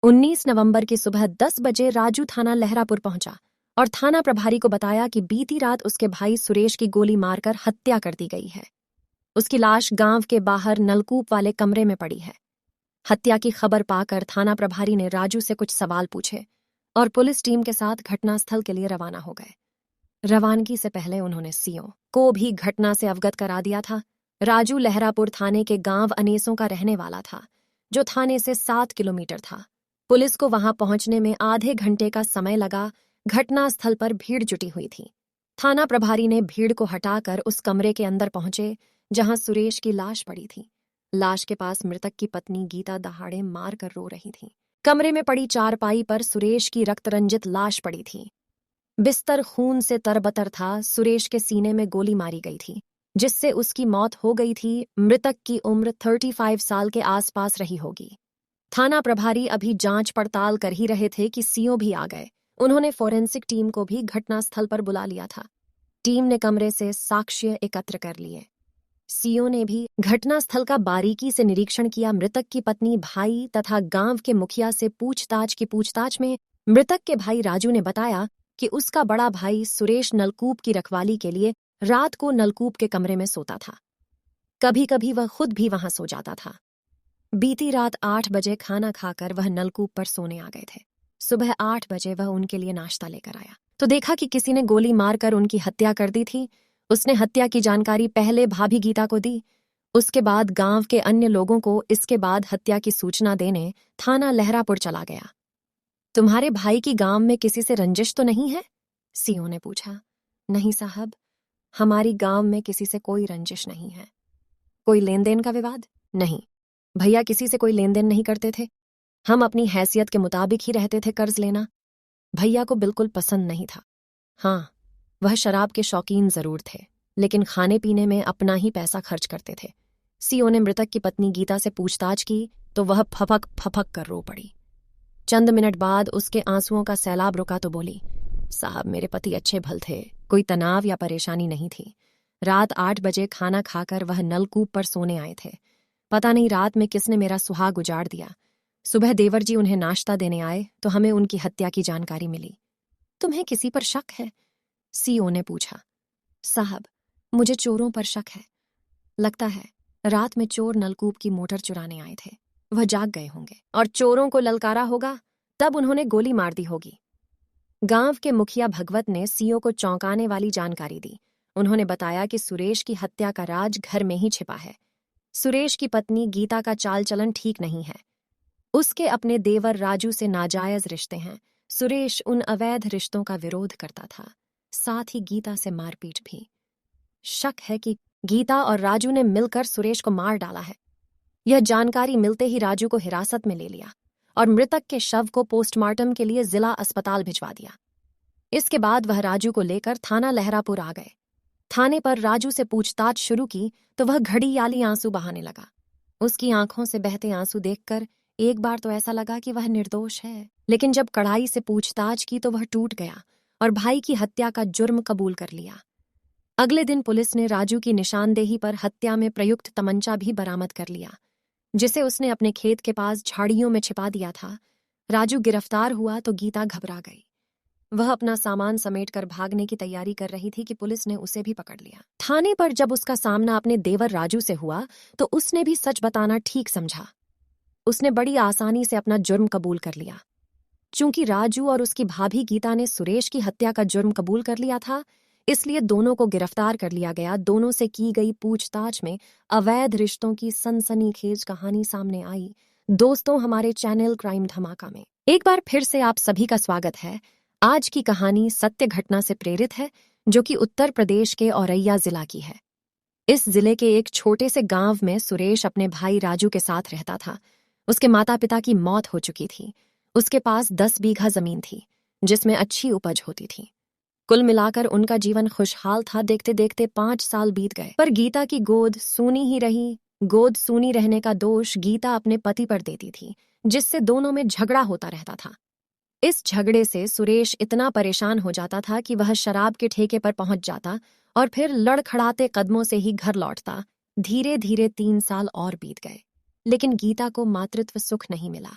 19 नवंबर की सुबह 10 बजे राजू थाना लहरापुर पहुंचा और थाना प्रभारी को बताया कि बीती रात उसके भाई सुरेश की गोली मारकर हत्या कर दी गई है। उसकी लाश गांव के बाहर नलकूप वाले कमरे में पड़ी है। हत्या की खबर पाकर थाना प्रभारी ने राजू से कुछ सवाल पूछे और पुलिस टीम के साथ घटनास्थल के लिए रवाना हो गए। रवानगी से पहले उन्होंने सीओ को भी घटना से अवगत करा दिया था। राजू लहरापुर थाने के गांव अनेसों का रहने वाला था, जो थाने से 7 किलोमीटर था। पुलिस को वहां पहुंचने में आधे घंटे का समय लगा। घटनास्थल पर भीड़ जुटी हुई थी। थाना प्रभारी ने भीड़ को हटाकर उस कमरे के अंदर पहुंचे जहां सुरेश की लाश पड़ी थी। लाश के पास मृतक की पत्नी गीता दहाड़े मार कर रो रही थी। कमरे में पड़ी चारपाई पर सुरेश की रक्तरंजित लाश पड़ी थी। बिस्तर खून से तरबतर था। सुरेश के सीने में गोली मारी गई थी, जिससे उसकी मौत हो गई थी। मृतक की उम्र 35 साल के आसपास रही होगी। थाना प्रभारी अभी जांच पड़ताल कर ही रहे थे कि सीओ भी आ गए। उन्होंने फोरेंसिक टीम को भी घटनास्थल पर बुला लिया था। टीम ने कमरे से साक्ष्य एकत्र कर लिए। सीओ ने भी घटनास्थल का बारीकी से निरीक्षण किया। मृतक की पत्नी, भाई तथा गांव के मुखिया से पूछताछ में मृतक के भाई राजू ने बताया कि उसका बड़ा भाई सुरेश नलकूप की रखवाली के लिए रात को नलकूप के कमरे में सोता था। कभी कभी वह खुद भी वहां सो जाता था। बीती रात 8 बजे खाना खाकर वह नलकूप पर सोने आ गए थे। सुबह 8 बजे वह उनके लिए नाश्ता लेकर आया तो देखा कि किसी ने गोली मारकर उनकी हत्या कर दी थी। उसने हत्या की जानकारी पहले भाभी गीता को दी। उसके बाद गांव के अन्य लोगों को। इसके बाद हत्या की सूचना देने थाना लहरापुर चला गया। तुम्हारे भाई की गांव में किसी से रंजिश तो नहीं है? सीओ ने पूछा। नहीं साहब, हमारी गांव में किसी से कोई रंजिश नहीं है। कोई लेन देन का विवाद? नहीं भैया, किसी से कोई लेन देन नहीं करते थे। हम अपनी हैसियत के मुताबिक ही रहते थे। कर्ज लेना भैया को बिल्कुल पसंद नहीं था। हाँ, वह शराब के शौकीन जरूर थे, लेकिन खाने पीने में अपना ही पैसा खर्च करते थे। सीओ ने मृतक की पत्नी गीता से पूछताछ की तो वह फपक फपक कर रो पड़ी। चंद मिनट बाद उसके आंसुओं का सैलाब रुका तो बोली, साहब मेरे पति अच्छे भल थे, कोई तनाव या परेशानी नहीं थी। रात 8 बजे खाना खाकर वह नलकूप पर सोने आए थे। पता नहीं रात में किसने मेरा सुहाग उजाड़ दिया। सुबह देवर जी उन्हें नाश्ता देने आए तो हमें उनकी हत्या की जानकारी मिली। तुम्हें किसी पर शक है? सीओ ने पूछा। साहब, मुझे चोरों पर शक है। लगता है रात में चोर नलकूप की मोटर चुराने आए थे। वह जाग गए होंगे और चोरों को ललकारा होगा, तब उन्होंने गोली मार दी होगी। गांव के मुखिया भगवत ने सीओ को चौंकाने वाली जानकारी दी। उन्होंने बताया कि सुरेश की हत्या का राज घर में ही छिपा है। सुरेश की पत्नी गीता का चाल चलन ठीक नहीं है। उसके अपने देवर राजू से नाजायज रिश्ते हैं। सुरेश उन अवैध रिश्तों का विरोध करता था, साथ ही गीता से मारपीट भी। शक है कि गीता और राजू ने मिलकर सुरेश को मार डाला है। यह जानकारी मिलते ही राजू को हिरासत में ले लिया और मृतक के शव को पोस्टमार्टम के लिए जिला अस्पताल भिजवा दिया। इसके बाद वह राजू को लेकर थाना लहरापुर आ गए। थाने पर राजू से पूछताछ शुरू की तो वह घड़ियाली आंसू बहाने लगा। उसकी आंखों से बहते आंसू देखकर एक बार तो ऐसा लगा कि वह निर्दोष है, लेकिन जब कड़ाई से पूछताछ की तो वह टूट गया और भाई की हत्या का जुर्म कबूल कर लिया। अगले दिन पुलिस ने राजू की निशानदेही पर हत्या में प्रयुक्त तमंचा भी बरामद कर लिया, जिसे उसने अपने खेत के पास झाड़ियों में छिपा दिया था। राजू गिरफ्तार हुआ तो गीता घबरा गई। वह अपना सामान समेटकर भागने की तैयारी कर रही थी कि पुलिस ने उसे भी पकड़ लिया। थाने पर जब उसका सामना अपने देवर राजू से हुआ तो उसने भी सच बताना ठीक समझा। उसने बड़ी आसानी से अपना जुर्म कबूल कर लिया। चूंकि राजू और उसकी भाभी गीता ने सुरेश की हत्या का जुर्म कबूल कर लिया था, इसलिए दोनों को गिरफ्तार कर लिया गया। दोनों से की गई पूछताछ में अवैध रिश्तों की सनसनीखेज कहानी सामने आई। दोस्तों, हमारे चैनल क्राइम धमाका में एक बार फिर से आप सभी का स्वागत है। आज की कहानी सत्य घटना से प्रेरित है, जो कि उत्तर प्रदेश के औरैया जिला की है। इस जिले के एक छोटे से गांव में सुरेश अपने भाई राजू के साथ रहता था। उसके माता पिता की मौत हो चुकी थी। उसके पास 10 बीघा जमीन थी, जिसमें अच्छी उपज होती थी। कुल मिलाकर उनका जीवन खुशहाल था। देखते देखते 5 साल बीत गए, पर गीता की गोद सूनी ही रही। गोद सूनी रहने का दोष गीता अपने पति पर देती थी, जिससे दोनों में झगड़ा होता रहता था। इस झगड़े से सुरेश इतना परेशान हो जाता था कि वह शराब के ठेके पर पहुंच जाता और फिर लड़खड़ाते कदमों से ही घर लौटता। धीरे धीरे 3 साल और बीत गए, लेकिन गीता को मातृत्व सुख नहीं मिला।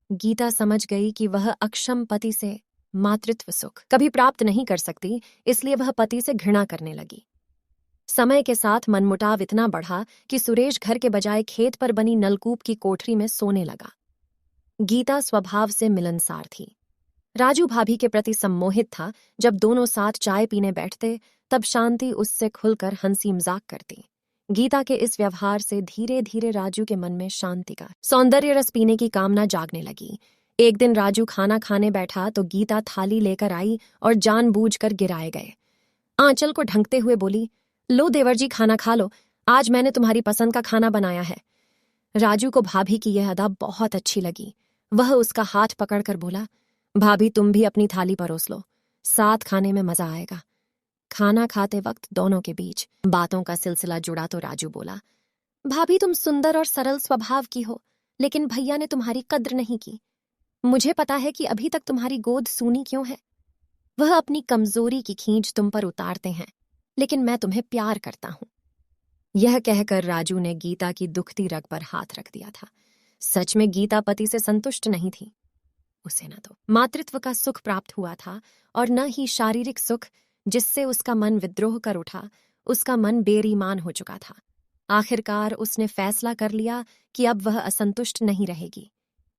गीता समझ गई कि वह अक्षम पति से मातृत्व सुख कभी प्राप्त नहीं कर सकती, इसलिए वह पति से घृणा करने लगी। समय के साथ मनमुटाव इतना बढ़ा कि सुरेश घर के बजाय खेत पर बनी नलकूप की कोठरी में सोने लगा। गीता स्वभाव से मिलनसार थी। राजू भाभी के प्रति सम्मोहित था। जब दोनों साथ चाय पीने बैठते तब शांति उससे खुलकर हंसी मजाक करती। गीता के इस व्यवहार से धीरे धीरे राजू के मन में शांति का सौंदर्य रस पीने की कामना जागने लगी। एक दिन राजू खाना खाने बैठा तो गीता थाली लेकर आई और जानबूझकर गिराए गए आंचल को ढंकते हुए बोली, लो देवर जी, खाना खा लो, आज मैंने तुम्हारी पसंद का खाना बनाया है। राजू को भाभी की यह अदा बहुत अच्छी लगी। वह उसका हाथ पकड़कर बोला, भाभी तुम भी अपनी थाली परोस लो, साथ खाने में मजा आएगा। खाना खाते वक्त दोनों के बीच बातों का सिलसिला जुड़ा तो राजू बोला, भाभी तुम सुंदर और सरल स्वभाव की हो, लेकिन भैया ने तुम्हारी कद्र नहीं की। मुझे पता है कि अभी तक तुम्हारी गोद सूनी क्यों है। वह अपनी कमजोरी की खींच तुम पर उतारते हैं, लेकिन मैं तुम्हें प्यार करता हूं। यह कहकर राजू ने गीता की दुखती रग पर हाथ रख दिया था। सच में गीता पति से संतुष्ट नहीं थी। उसे न तो मातृत्व का सुख प्राप्त हुआ था और न ही शारीरिक सुख, जिससे उसका मन विद्रोह कर उठा। उसका मन बेईमान हो चुका था। आखिरकार उसने फैसला कर लिया कि अब वह असंतुष्ट नहीं रहेगी।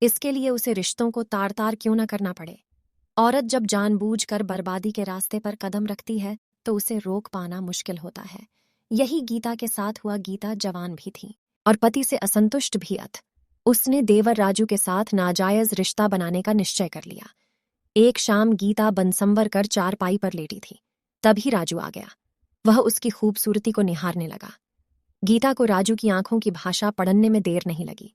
इसके लिए उसे रिश्तों को तार तार क्यों न करना पड़े। औरत जब जानबूझकर बर्बादी के रास्ते पर कदम रखती है तो उसे रोक पाना मुश्किल होता है। यही गीता के साथ हुआ। गीता जवान भी थी और पति से असंतुष्ट भी अत। उसने देवर राजू के साथ नाजायज रिश्ता बनाने का निश्चय कर लिया। एक शाम गीता बनसंवर कर चारपाई पर लेटी थी, तभी राजू आ गया। वह उसकी खूबसूरती को निहारने लगा। गीता को राजू की आंखों की भाषा पढ़ने में देर नहीं लगी।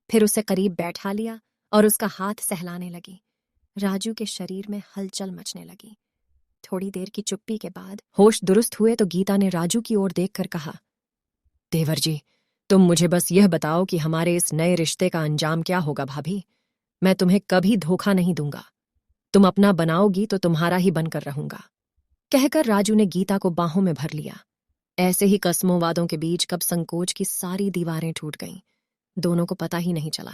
फिर उसे करीब बैठा लिया और उसका हाथ सहलाने लगी। राजू के शरीर में हलचल मचने लगी। थोड़ी देर की चुप्पी के बाद होश दुरुस्त हुए तो गीता ने राजू की ओर देखकर कहा, देवर जी, तुम मुझे बस यह बताओ कि हमारे इस नए रिश्ते का अंजाम क्या होगा। भाभी, मैं तुम्हें कभी धोखा नहीं दूंगा। तुम अपना बनाओगी तो तुम्हारा ही बनकर रहूंगा। कहकर राजू ने गीता को बाहों में भर लिया। ऐसे ही कस्मों वादों के बीच कब संकोच की सारी दीवारें टूट गईं। दोनों को पता ही नहीं चला।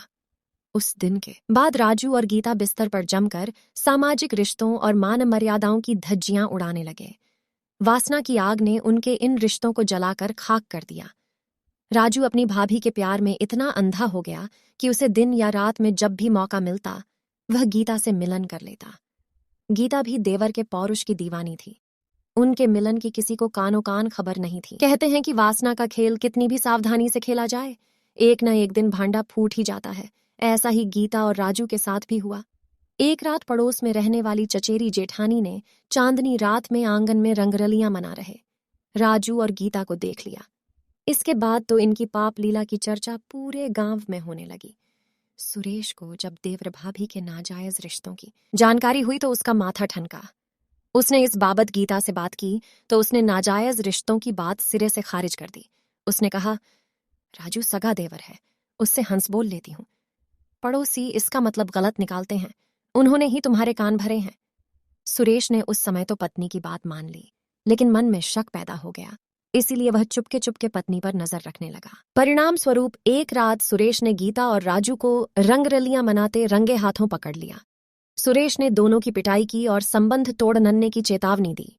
उस दिन के बाद राजू और गीता बिस्तर पर जमकर सामाजिक रिश्तों और मान मर्यादाओं की धज्जियां उड़ाने लगे। वासना की आग ने उनके इन रिश्तों को जलाकर खाक कर दिया। राजू अपनी भाभी के प्यार में इतना अंधा हो गया कि उसे दिन या रात में जब भी मौका मिलता वह गीता से मिलन कर लेता। गीता भी देवर के पौरुष की दीवानी थी। उनके मिलन की किसी को कानो कान खबर नहीं थी। कहते हैं कि वासना का खेल कितनी भी सावधानी से खेला जाए, एक न एक दिन भांडा फूट ही जाता है। ऐसा ही गीता और राजू के साथ भी हुआ। एक रात पड़ोस में रहने वाली चचेरी जेठानी ने चांदनी रात में आंगन में रंगरलियां मना रहे राजू और गीता को देख लिया। इसके बाद तो इनकी पाप लीला की चर्चा पूरे गांव में होने लगी। सुरेश को जब देवर भाभी के नाजायज रिश्तों की जानकारी हुई तो उसका माथा ठनका। उसने इस बाबत गीता से बात की तो उसने नाजायज रिश्तों की बात सिरे से खारिज कर दी। उसने कहा, राजू सगा देवर है, उससे हंस बोल लेती हूं। पड़ोसी इसका मतलब गलत निकालते हैं, उन्होंने ही तुम्हारे कान भरे हैं। सुरेश ने उस समय तो पत्नी की बात मान ली, लेकिन मन में शक पैदा हो गया। इसीलिए वह चुपके चुपके पत्नी पर नजर रखने लगा। परिणाम स्वरूप एक रात सुरेश ने गीता और राजू को रंगरलियां मनाते रंगे हाथों पकड़ लिया। सुरेश ने दोनों की पिटाई की और संबंध तोड़ने की चेतावनी दी,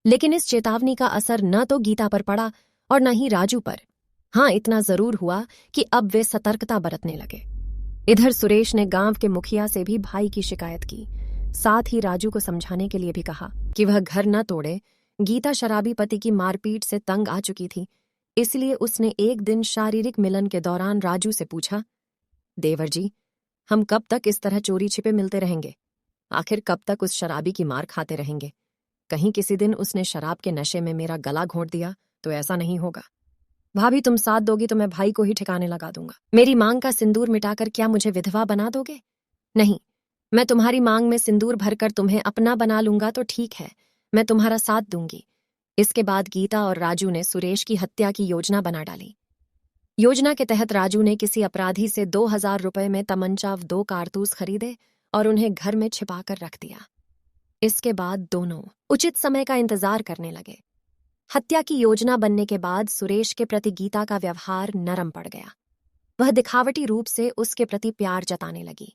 लेकिन इस चेतावनी का असर न तो गीता पर पड़ा और न ही राजू पर। हाँ, इतना जरूर हुआ कि अब वे सतर्कता बरतने लगे। इधर सुरेश ने गांव के मुखिया से भी भाई की शिकायत की। साथ ही राजू को समझाने के लिए भी कहा कि वह घर न तोड़े। गीता शराबी पति की मारपीट से तंग आ चुकी थी, इसलिए उसने एक दिन शारीरिक मिलन के दौरान राजू से पूछा, देवर जी, हम कब तक इस तरह चोरी छिपे मिलते रहेंगे? आखिर कब तक उस शराबी की मार खाते रहेंगे? कहीं किसी दिन उसने शराब के नशे में मेरा गला घोंट दिया तो ऐसा नहीं होगा। भाभी, तुम साथ दोगी तो मैं भाई को ही ठिकाने लगा दूंगा। मेरी मांग का सिंदूर मिटाकर क्या मुझे विधवा बना दोगे? नहीं, मैं तुम्हारी मांग में सिंदूर भरकर तुम्हें अपना बना लूंगा तो ठीक है, मैं तुम्हारा साथ दूंगी। इसके बाद गीता और राजू ने सुरेश की हत्या की योजना बना डाली। योजना के तहत राजू ने किसी अपराधी से 2000 रुपए में तमंचा 2 कारतूस खरीदे और उन्हें घर में छिपाकर रख दिया। इसके बाद दोनों उचित समय का इंतजार करने लगे। हत्या की योजना बनने के बाद सुरेश के प्रति गीता का व्यवहार नरम पड़ गया। वह दिखावटी रूप से उसके प्रति प्यार जताने लगी।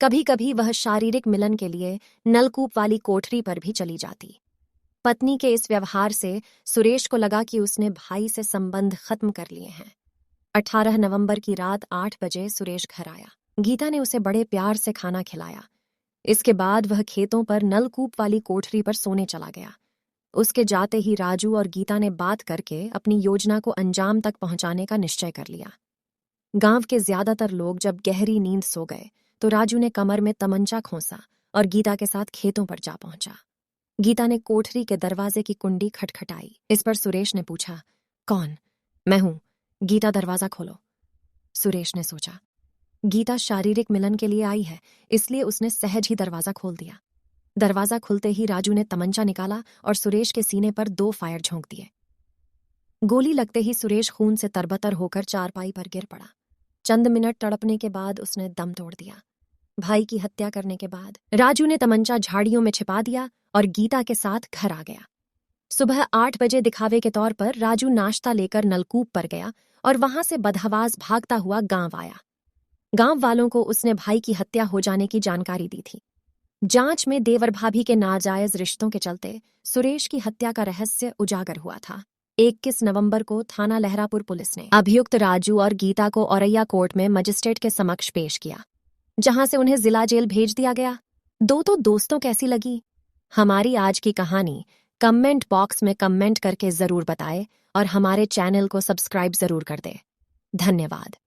कभी कभी वह शारीरिक मिलन के लिए नलकूप वाली कोठरी पर भी चली जाती। पत्नी के इस व्यवहार से सुरेश को लगा कि उसने भाई से संबंध खत्म कर लिए हैं। 18 नवंबर की रात 8 बजे सुरेश घर आया। गीता ने उसे बड़े प्यार से खाना खिलाया। इसके बाद वह खेतों पर नलकूप वाली कोठरी पर सोने चला गया। उसके जाते ही राजू और गीता ने बात करके अपनी योजना को अंजाम तक पहुंचाने का निश्चय कर लिया। गांव के ज्यादातर लोग जब गहरी नींद सो गए तो राजू ने कमर में तमंचा खोसा और गीता के साथ खेतों पर जा पहुंचा। गीता ने कोठरी के दरवाजे की कुंडी खटखटाई। इस पर सुरेश ने पूछा, कौन? मैं हूं, गीता दरवाजा खोलो। सुरेश ने सोचा, गीता शारीरिक मिलन के लिए आई है, इसलिए उसने सहज ही दरवाजा खोल दिया। दरवाजा खुलते ही राजू ने तमंचा निकाला और सुरेश के सीने पर 2 फायर झोंक दिए। गोली लगते ही सुरेश खून से तरबतर होकर चारपाई पर गिर पड़ा। चंद मिनट तड़पने के बाद उसने दम तोड़ दिया। भाई की हत्या करने के बाद राजू ने तमंचा झाड़ियों में छिपा दिया और गीता के साथ घर आ गया। सुबह 8 बजे दिखावे के तौर पर राजू नाश्ता लेकर नलकूप पर गया और वहां से बदहवास भागता हुआ गांव आया। गांव वालों को उसने भाई की हत्या हो जाने की जानकारी दी थी। जांच में देवर भाभी के नाजायज रिश्तों के चलते सुरेश की हत्या का रहस्य उजागर हुआ था। 21 नवंबर को थाना लहरापुर पुलिस ने अभियुक्त राजू और गीता को औरैया कोर्ट में मजिस्ट्रेट के समक्ष पेश किया, जहां से उन्हें जिला जेल भेज दिया गया। तो दोस्तों, कैसी लगी हमारी आज की कहानी? कमेंट बॉक्स में कमेंट करके जरूर बताएं और हमारे चैनल को सब्सक्राइब जरूर कर दें। धन्यवाद।